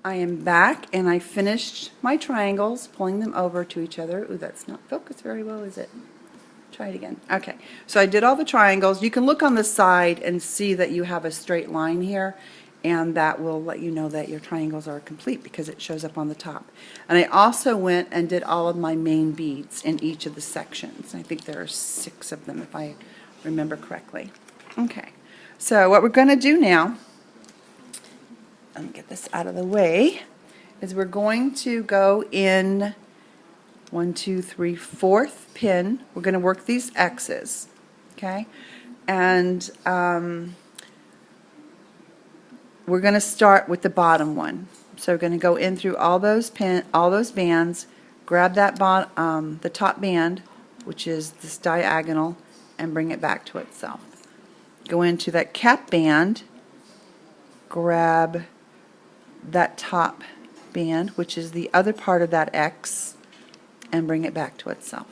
I am back and I finished my triangles, pulling them over to each other. Ooh, that's not focused very well, is it? Try it again. Okay, so I did all the triangles. You can look on the side and see that you have a straight line here, and that will let you know that your triangles are complete because it shows up on the top. And I also went and did all of my main beads in each of the sections. I think there are 6 of them if I remember correctly. Okay, so what we're going to do now, let me get this out of the way, is we're going to go in 1, 2, 3, 4th pin. We're going to work these X's, okay? And we're going to start with the bottom one. So we're going to go in through all those bands, grab that the top band, which is this diagonal, and bring it back to itself. Go into that cap band, grab that top band, which is the other part of that X, and bring it back to itself.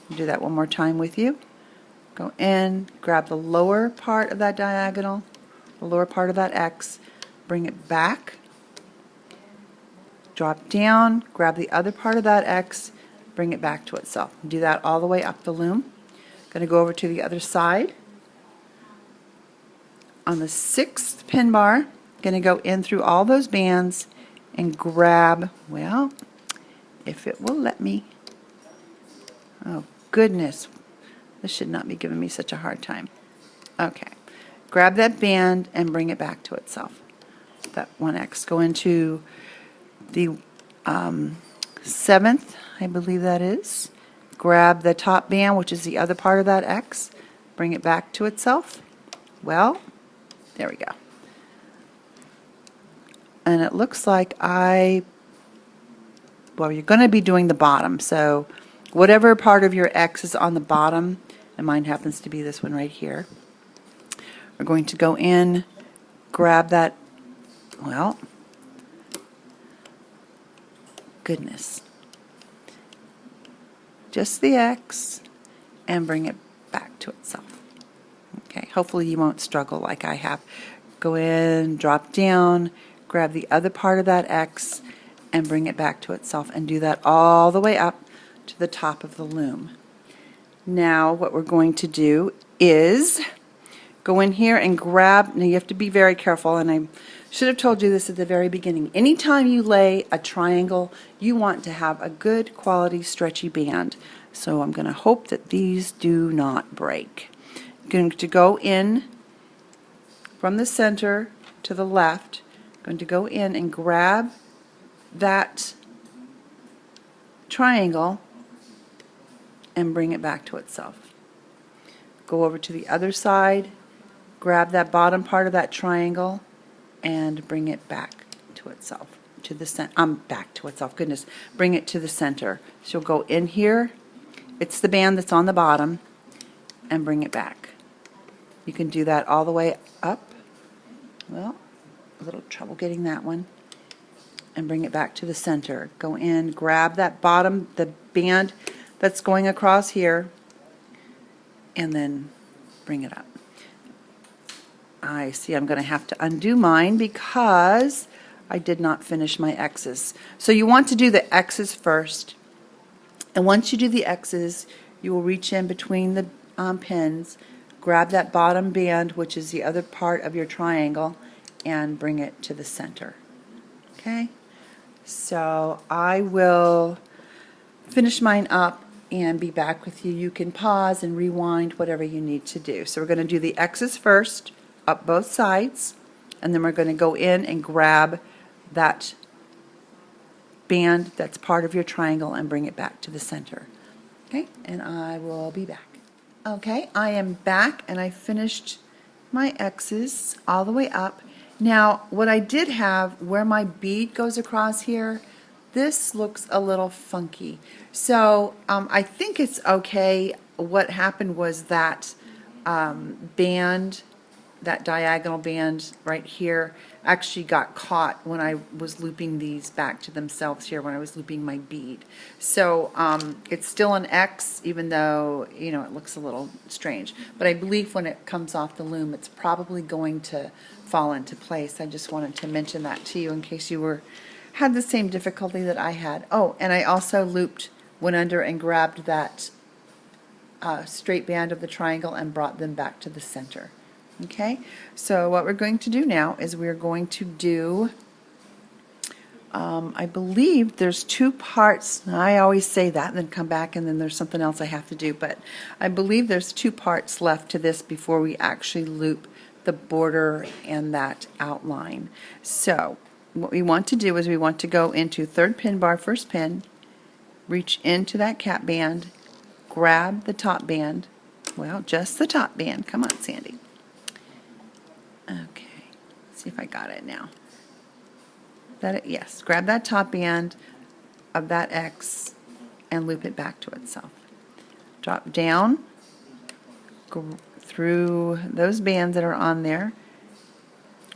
I'll do that one more time with you. Go in, grab the lower part of that diagonal, the lower part of that X, bring it back, drop down, grab the other part of that X, bring it back to itself. Do that all the way up the loom. Going to go over to the other side. On the 6th pin bar, going to go in through all those bands and grab, well, if it will let me. Oh goodness, this should not be giving me such a hard time. Okay, grab that band and bring it back to itself. That one X. Go into the 7th, I believe that is. Grab the top band, which is the other part of that X. Bring it back to itself. Well, there we go. And it looks like well, you're going to be doing the bottom, so whatever part of your X is on the bottom, and mine happens to be this one right here, we're going to go in, grab that, well, goodness, just the X, and bring it back to itself. Okay, hopefully you won't struggle like I have. Go in, drop down, grab the other part of that X, and bring it back to itself, and do that all the way up to the top of the loom. Now what we're going to do is go in here and grab, now you have to be very careful, and I should have told you this at the very beginning. Anytime you lay a triangle, you want to have a good quality stretchy band. So I'm going to hope that these do not break. I'm going to go in from the center to the left. I'm going to go in and grab that triangle and bring it back to itself. Go over to the other side, grab that bottom part of that triangle, and bring it back to itself. To the back to itself. Goodness, bring it to the center. So you'll go in here. It's the band that's on the bottom, and bring it back. You can do that all the way up. Well, a little trouble getting that one. And bring it back to the center. Go in, grab that bottom, the band that's going across here, and then bring it up. I see I'm going to have to undo mine because I did not finish my X's. So you want to do the X's first, and once you do the X's, you will reach in between the pins, grab that bottom band, which is the other part of your triangle, and bring it to the center. Okay? So I will finish mine up and be back with you. You can pause and rewind, whatever you need to do. So we're going to do the X's first, up both sides, and then we're going to go in and grab that band that's part of your triangle and bring it back to the center. Okay, and I will be back. Okay, I am back and I finished my X's all the way up. Now, what I did have, where my bead goes across here, this looks a little funky. So I think it's okay. What happened was that band that diagonal band right here actually got caught when I was looping these back to themselves here when I was looping my bead. So it's still an X, even though, you know, it looks a little strange. But I believe when it comes off the loom, it's probably going to fall into place. I just wanted to mention that to you in case you had the same difficulty that I had. Oh, and I also went under and grabbed that straight band of the triangle and brought them back to the center. Okay, so what we're going to do now is we're going to do, I believe there's two parts. I always say that and then come back and then there's something else I have to do, but I believe there's two parts left to this before we actually loop the border and that outline. So what we want to do is we want to go into third pin bar, first pin, reach into that cap band, grab the top band, well, just the top band. Come on, Sandy. Okay, let's see if I got it now. Yes, grab that top band of that X and loop it back to itself. Drop down through those bands that are on there.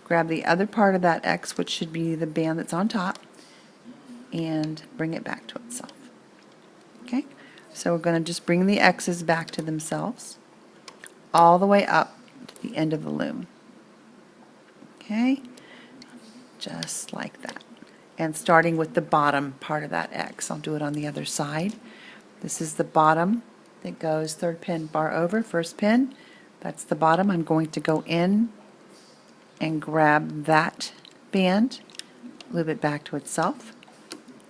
Grab the other part of that X, which should be the band that's on top, and bring it back to itself. Okay, so we're going to just bring the X's back to themselves all the way up to the end of the loom. Okay, just like that. And starting with the bottom part of that X, I'll do it on the other side. This is the bottom that goes third pin bar over, first pin. That's the bottom. I'm going to go in and grab that band, loop it back to itself,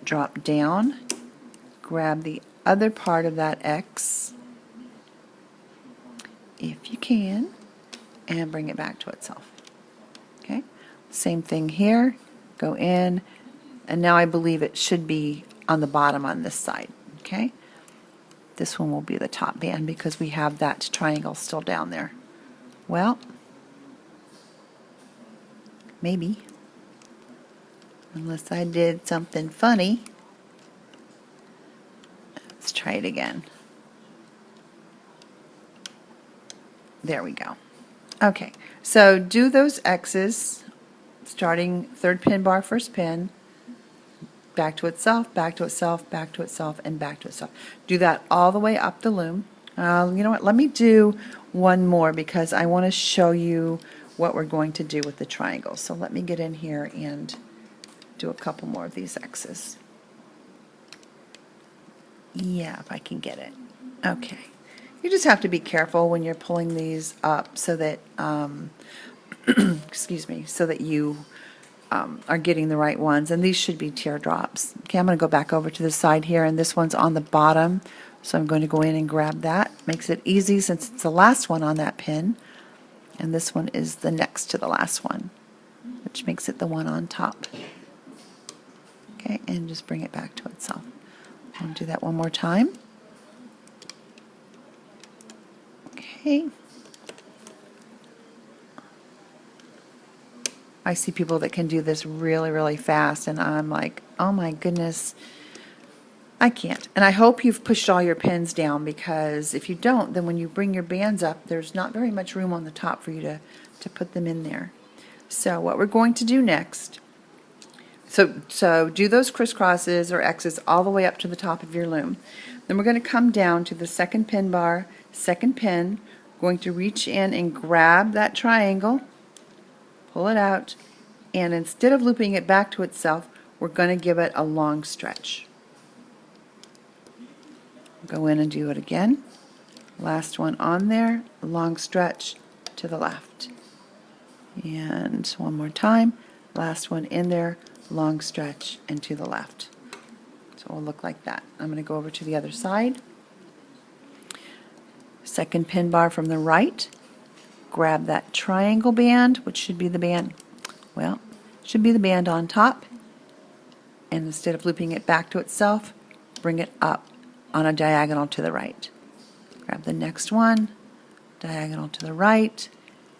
drop down, grab the other part of that X, if you can, and bring it back to itself. Okay, same thing here, go in, and now I believe it should be on the bottom on this side. Okay, this one will be the top band because we have that triangle still down there. Well, maybe, unless I did something funny. Let's try it again. There we go. Okay, so do those X's, starting third pin bar, first pin, back to itself, back to itself, back to itself, and back to itself. Do that all the way up the loom. You know what, let me do one more because I want to show you what we're going to do with the triangle. So let me get in here and do a couple more of these X's. Yeah, if I can get it. Okay. You just have to be careful when you're pulling these up so that, excuse me, so that you are getting the right ones. And these should be teardrops. Okay, I'm going to go back over to the side here, and this one's on the bottom. So I'm going to go in and grab that. Makes it easy since it's the last one on that pin. And this one is the next to the last one, which makes it the one on top. Okay, and just bring it back to itself. I'll do that one more time. Okay. I see people that can do this really, really fast, and I'm like, oh my goodness, I can't. And I hope you've pushed all your pins down, because if you don't, then when you bring your bands up, there's not very much room on the top for you to put them in there. So what we're going to do next, so do those crisscrosses or X's all the way up to the top of your loom. Then we're going to come down to the second pin bar, second pin, going to reach in and grab that triangle, pull it out, and instead of looping it back to itself, we're going to give it a long stretch. Go in and do it again. Last one on there, long stretch to the left. And one more time, last one in there, long stretch and to the left. So it'll look like that. I'm going to go over to the other side. Second pin bar from the right, grab that triangle band, which should be the band, well, should be the band on top, and instead of looping it back to itself, bring it up on a diagonal to the right. Grab the next one, diagonal to the right,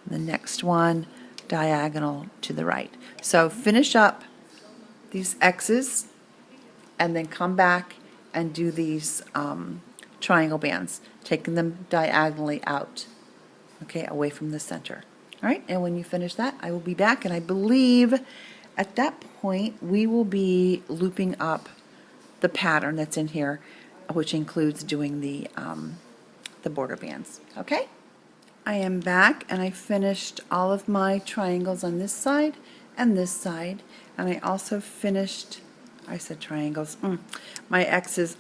the next one, diagonal to the right. So finish up these X's and then come back and do these triangle bands, taking them diagonally out, okay, away from the center. All right, and when you finish that, I will be back, and I believe at that point we will be looping up the pattern that's in here, which includes doing the border bands. Okay? I am back, and I finished all of my triangles on this side and this side, and I also finished, I said triangles, my X's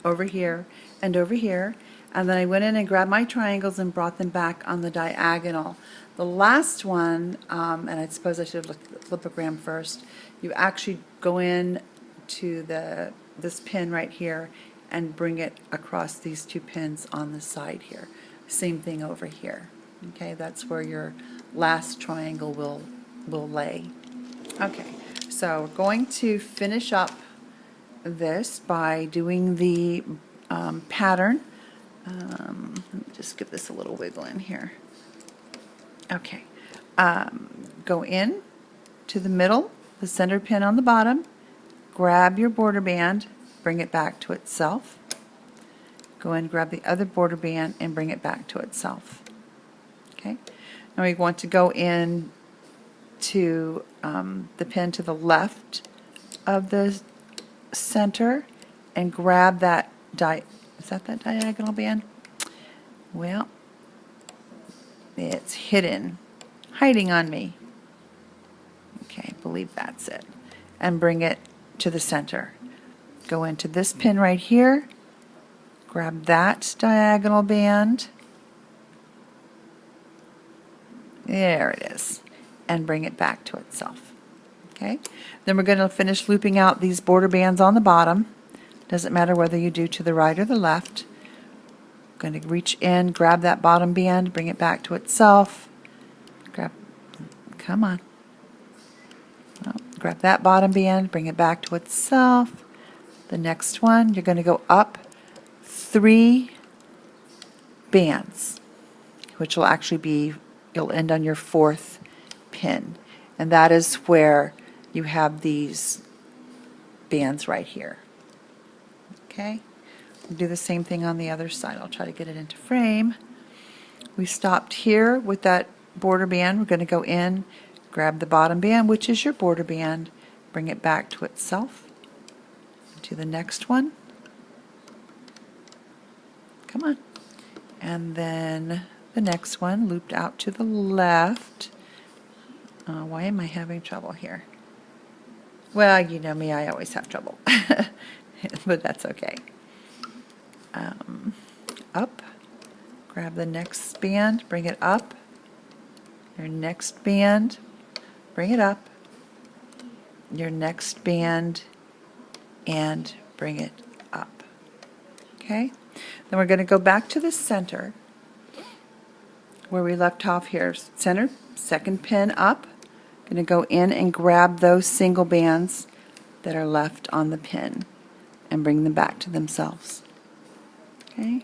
over here and over here, and then I went in and grabbed my triangles and brought them back on the diagonal. The last one, and I suppose I should have looked at the flipogram first, you actually go in to this pin right here and bring it across these two pins on the side here. Same thing over here. Okay, that's where your last triangle will lay. Okay, so we're going to finish up this by doing the pattern. Let me just give this a little wiggle in here. Okay, go in to the middle, the center pin on the bottom, grab your border band, bring it back to itself. Go in, grab the other border band, and bring it back to itself. Okay. Now we want to go in to the pin to the left of the center and grab that is that diagonal band? Well, it's hiding on me. Okay, I believe that's it. And bring it to the center. Go into this pin right here, grab that diagonal band, there it is, and bring it back to itself. Okay, then we're going to finish looping out these border bands on the bottom. Doesn't matter whether you do to the right or the left. Going to reach in, grab that bottom band, bring it back to itself. Come on. Well, grab that bottom band, bring it back to itself. The next one, you're going to go up 3 bands, which will actually be, you'll end on your 4th pin. And that is where you have these bands right here. Okay? We'll do the same thing on the other side. I'll try to get it into frame. We stopped here with that border band. We're going to go in, grab the bottom band, which is your border band, bring it back to itself. To the next one. Come on. And then the next one looped out to the left. Why am I having trouble here? Well, you know me, I always have trouble. But that's okay. Up. Grab the next band, bring it up. Your next band, bring it up. Your next band, and bring it up. Okay? Then we're going to go back to the center where we left off here. Center, second pin up. Going to go in and grab those single bands that are left on the pin and bring them back to themselves. Okay?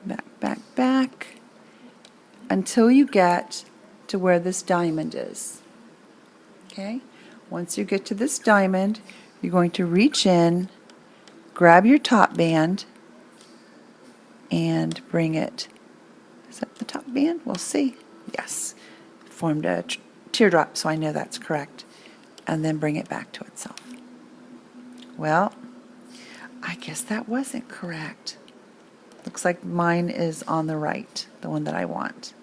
Back, back, back until you get to where this diamond is. Okay? Once you get to this diamond, you're going to reach in, grab your top band, and bring it. Is that the top band? We'll see. Yes. Formed a teardrop, so I know that's correct. And then bring it back to itself. Well, I guess that wasn't correct. Looks like mine is on the right, the one that I want.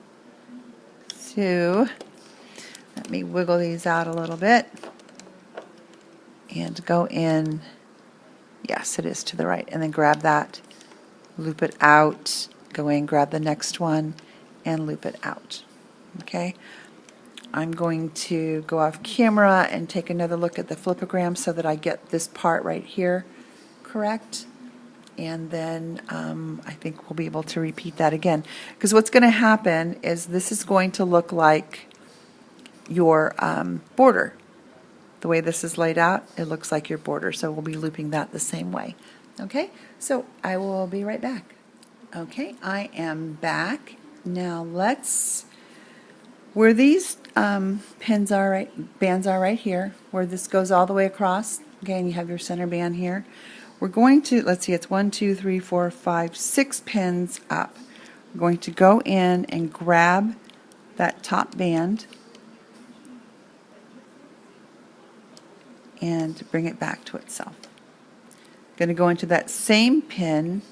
So, let me wiggle these out a little bit and go in. Yes, it is to the right. And then grab that, loop it out, go in, grab the next one, and loop it out. Okay? I'm going to go off camera and take another look at the flipogram so that I get this part right here correct. And then I think we'll be able to repeat that again. Because what's going to happen is this is going to look like your border. The way this is laid out, it looks like your border, so we'll be looping that the same way. Okay, so I will be right back. Okay, I am back. Now let's, where these bands are right here, where this goes all the way across, okay, and you have your center band here, we're going to, let's see, it's 1, 2, 3, 4, 5, 6 pins up. We're going to go in and grab that top band and bring it back to itself. Going to go into that same pin,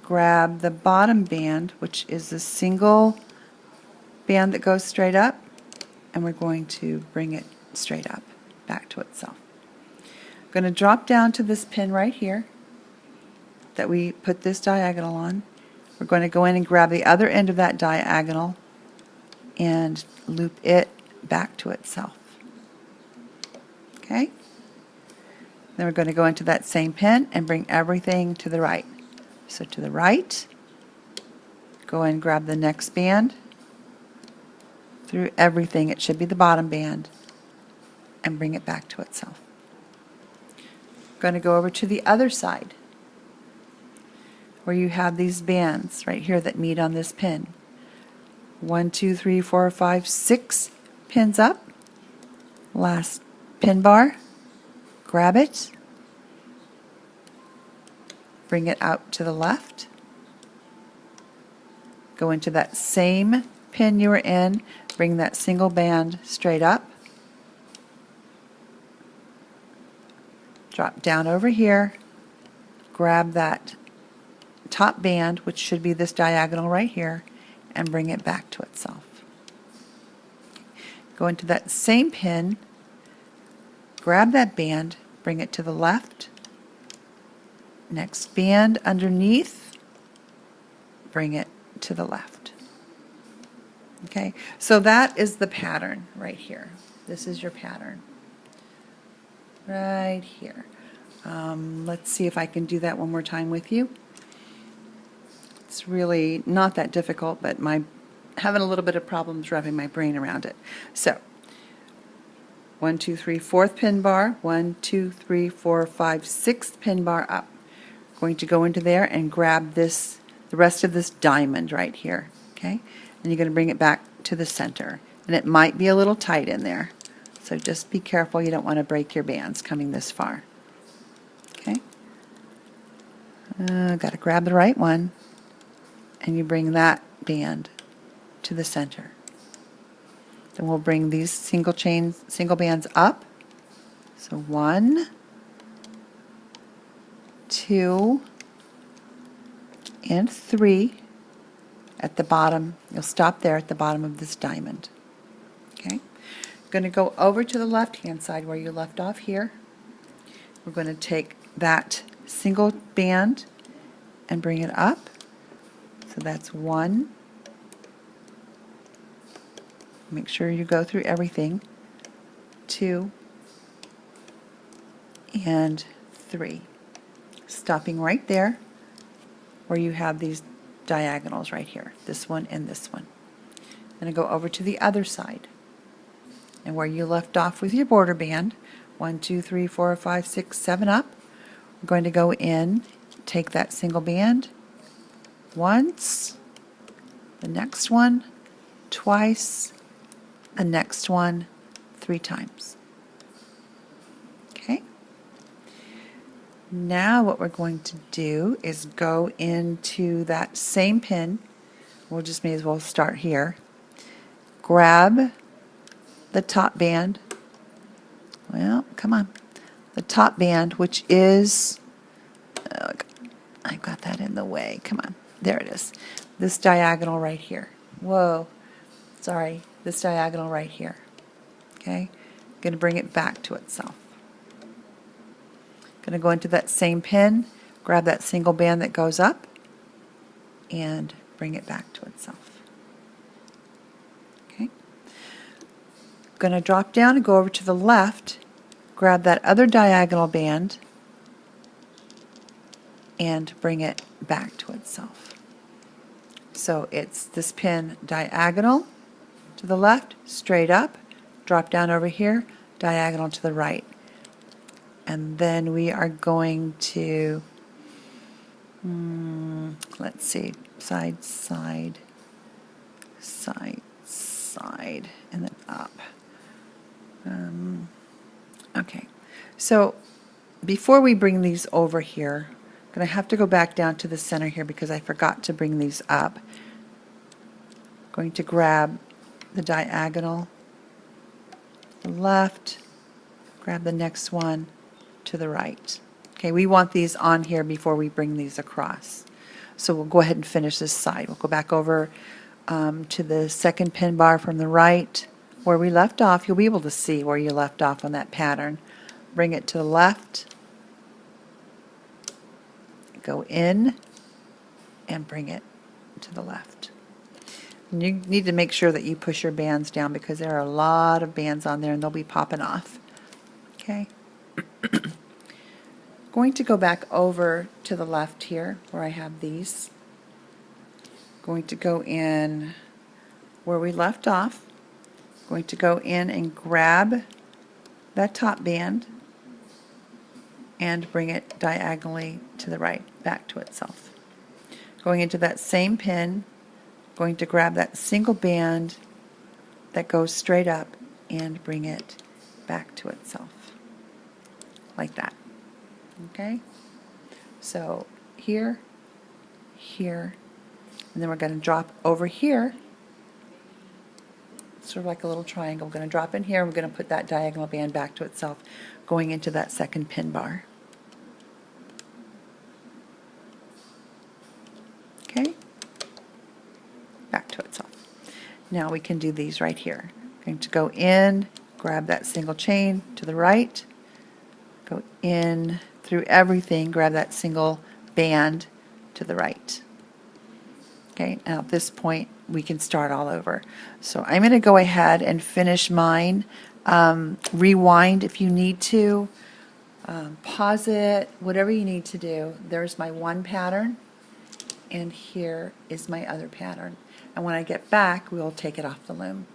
grab the bottom band, which is the single band that goes straight up, and we're going to bring it straight up back to itself. I'm going to drop down to this pin right here that we put this diagonal on. We're going to go in and grab the other end of that diagonal and loop it back to itself. Okay? Then we're going to go into that same pin and bring everything to the right. So to the right, go and grab the next band through everything. It should be the bottom band, and bring it back to itself. I'm going to go over to the other side where you have these bands right here that meet on this pin. 1, 2, 3, 4, 5, 6 pins up. Last pin bar, grab it, bring it out to the left, go into that same pin you were in, bring that single band straight up, drop down over here, grab that top band, which should be this diagonal right here, and bring it back to itself. Go into that same pin, grab that band, bring it to the left, next band underneath, bring it to the left. Okay, so that is the pattern right here. This is your pattern right here. Let's see if I can do that one more time with you. It's really not that difficult, but having a little bit of problems wrapping my brain around it. So 1, 2, 3, 4th pin bar, 1, 2, 3, 4, 5, 6th pin bar up. Going to go into there and grab this, the rest of this diamond right here, okay? And you're going to bring it back to the center. And it might be a little tight in there, so just be careful. You don't want to break your bands coming this far. Okay? Got to grab the right one, and you bring that band to the center. Then we'll bring these single bands up. So 1, 2, and 3 at the bottom. You'll stop there at the bottom of this diamond. Okay? I'm going to go over to the left-hand side where you left off here. We're going to take that single band and bring it up. So that's 1. Make sure you go through everything. 2 and 3. Stopping right there where you have these diagonals right here, this one and this one. Then I go over to the other side, and where you left off with your border band, 1, 2, 3, 4, 5, 6, 7 up, we're going to go in, take that single band once, the next one twice, the next one 3 times. Okay? Now what we're going to do is go into that same pin. We'll just may as well start here. Grab the top band. Well, come on. The top band, which is, I've got that in the way. Come on. There it is. This diagonal right here. Whoa. Sorry. This diagonal right here. Okay? I'm going to bring it back to itself. Going to go into that same pin, grab that single band that goes up, and bring it back to itself. Okay. Going to drop down and go over to the left, grab that other diagonal band, and bring it back to itself. So it's this pin diagonal to the left, straight up, drop down over here, diagonal to the right. And then we are going to, let's see, side, side, side, side, and then up. Okay, so before we bring these over here, I'm going to have to go back down to the center here because I forgot to bring these up. I'm going to grab the diagonal, the left, grab the next one to the right. Okay, we want these on here before we bring these across. So we'll go ahead and finish this side. We'll go back over to the second pin bar from the right where we left off. You'll be able to see where you left off on that pattern. Bring it to the left, go in, and bring it to the left. And you need to make sure that you push your bands down because there are a lot of bands on there and they'll be popping off. Okay. Going to go back over to the left here where I have these. Going to go in where we left off. Going to go in and grab that top band and bring it diagonally to the right, back to itself. Going into that same pin, going to grab that single band that goes straight up and bring it back to itself, like that. Okay? So here, here, and then we're going to drop over here, sort of like a little triangle. We're going to drop in here, and we're going to put that diagonal band back to itself, going into that second pin bar. Okay? Back to itself. Now we can do these right here. Going to go in, grab that single chain to the right, go in through everything, grab that single band to the right. Okay, now at this point we can start all over. So I'm going to go ahead and finish mine. Rewind if you need to. Pause it, whatever you need to do. There's my one pattern, and here is my other pattern. And when I get back, we'll take it off the loom.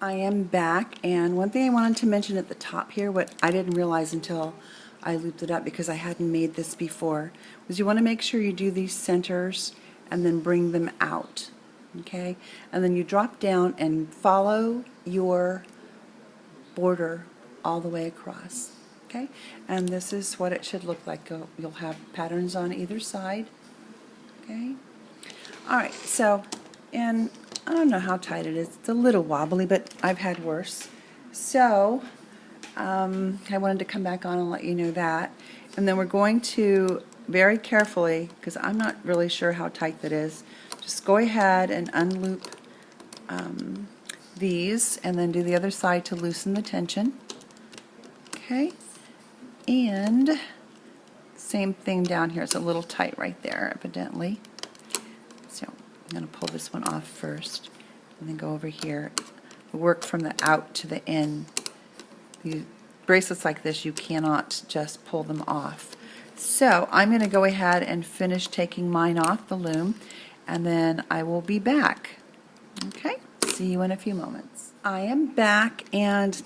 I am back, and one thing I wanted to mention at the top here, what I didn't realize until I looped it up because I hadn't made this before, was you want to make sure you do these centers and then bring them out. Okay? And then you drop down and follow your border all the way across. Okay? And this is what it should look like. You'll have patterns on either side. Okay? Alright, so, and I don't know how tight it is. It's a little wobbly, but I've had worse. So, I wanted to come back on and let you know that. And then we're going to, very carefully, because I'm not really sure how tight that is, just go ahead and unloop these, and then do the other side to loosen the tension. Okay? And same thing down here. It's a little tight right there, evidently. So I'm going to pull this one off first, and then go over here. Work from the out to the in. These bracelets like this, you cannot just pull them off. So I'm going to go ahead and finish taking mine off the loom, and then I will be back. Okay? See you in a few moments. I am back, and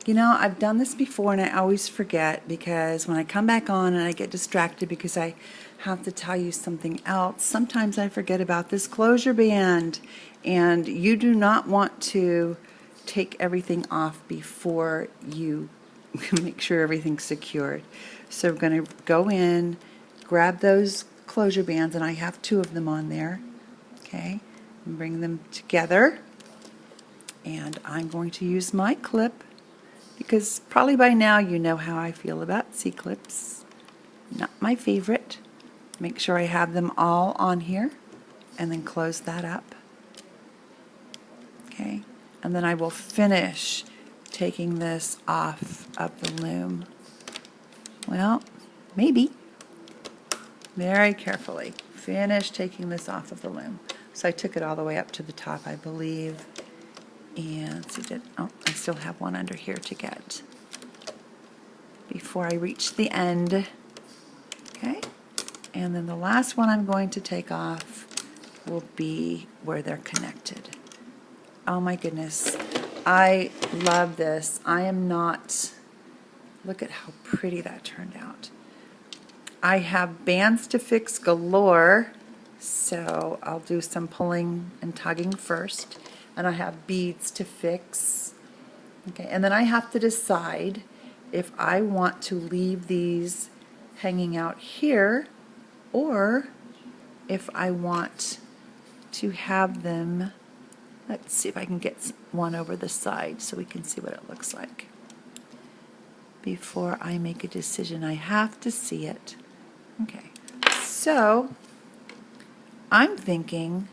you know, I've done this before and I always forget, because when I come back on and I get distracted because I have to tell you something else, sometimes I forget about this closure band, and you do not want to take everything off before you make sure everything's secured. So we're going to go in, grab those closure bands, and I have two of them on there, okay, and bring them together, and I'm going to use my clip, because probably by now you know how I feel about C-clips. Not my favorite. Make sure I have them all on here, and then close that up. Okay, and then I will finish taking this off of the loom. Well, maybe. Very carefully. Finish taking this off of the loom. So I took it all the way up to the top, I believe. And see, oh, I still have one under here to get before I reach the end. Okay, and then the last one I'm going to take off will be where they're connected. Oh my goodness, I love this. I am not, look at how pretty that turned out. I have bands to fix galore, so I'll do some pulling and tugging first. And I have beads to fix. Okay, and then I have to decide if I want to leave these hanging out here, or if I want to have them Let's see if I can get one over the side so we can see what it looks like. Before I make a decision, I have to see it. Okay, so I'm thinking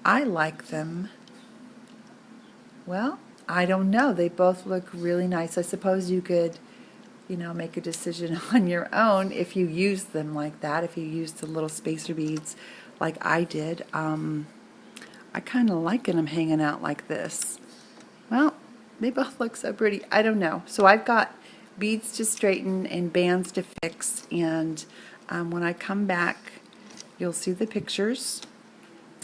I like them. Well, I don't know. They both look really nice. I suppose you could, make a decision on your own if you use them like that, if you use the little spacer beads like I did. I kind of like them hanging out like this. Well, they both look so pretty. I don't know. So I've got beads to straighten and bands to fix, and when I come back, you'll see the pictures.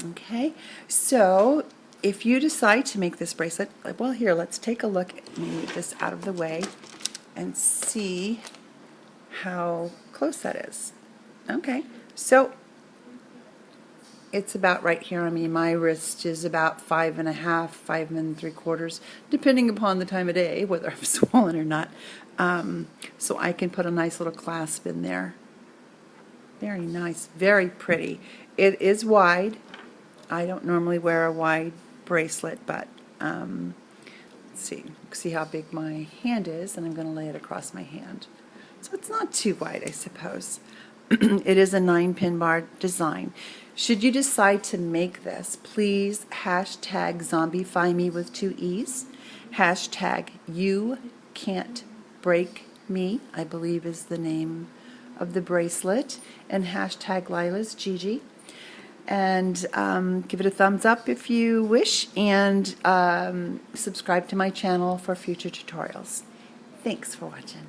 Okay, so if you decide to make this bracelet, well, here, let's take a look. Let me move this out of the way and see how close that is. Okay, so it's about right here. I mean, my wrist is about 5.5, 5 3/4, depending upon the time of day, whether I'm swollen or not. So I can put a nice little clasp in there. Very nice, very pretty. It is wide. I don't normally wear a wide bracelet, but let's see how big my hand is, and I'm going to lay it across my hand. So it's not too wide, I suppose. It is a 9-pin bar design. Should you decide to make this, please hashtag Zombifymee with 2 E's, hashtag You Can't Break Me, I believe is the name of the bracelet, and hashtag Lila's Gigi. And give it a thumbs up if you wish, and subscribe to my channel for future tutorials. Thanks for watching.